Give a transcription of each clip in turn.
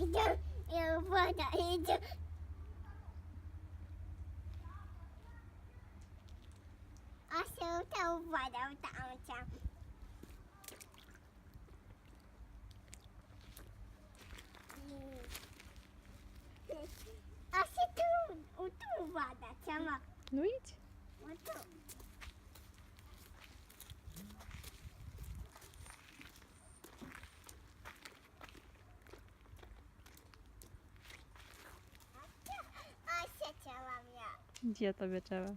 idzie i woda idzie. A się tą wodą tam. A się tu woda, sama. Ну idź. Tu. A się chciałam ja. Gdzie tobie trzeba?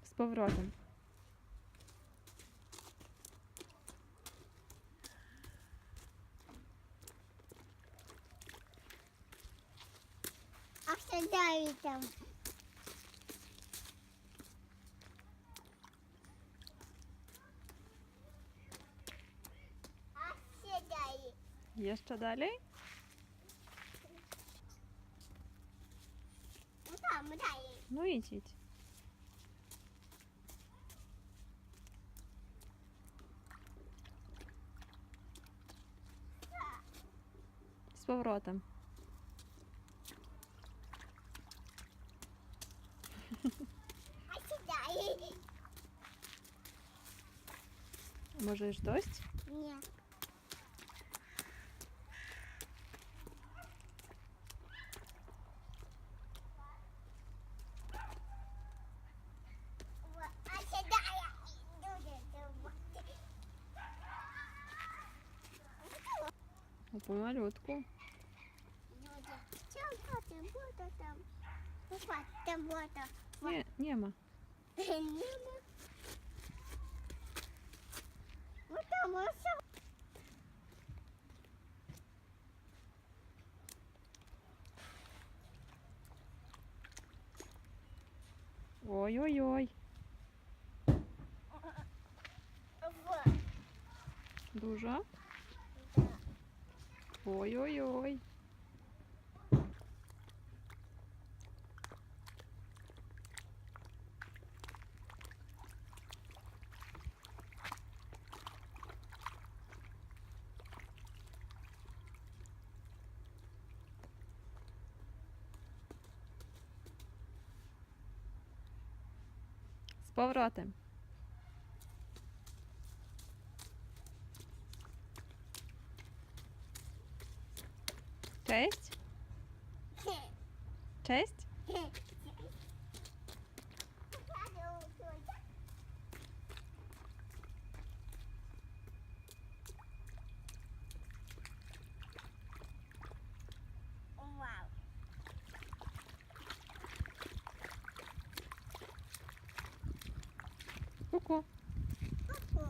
Z powrotem. A się dalej tam. A się dalej. Jeszcze dalej? No tam dalej. No idź, idź. Z powrotem. A się dalej. Może już dość? Nie. A się dalej. Duże to wody. No pomalutku. Duże. Ciągle tam woda tam. Popatrz, tam woda. Nie, nie ma. Nie ma. No tam są. Oj, oj, oj. Dużo? Oj, oj, oj. Z powrotem. Cześć. Cześć. Wow. Kuku. Kuku.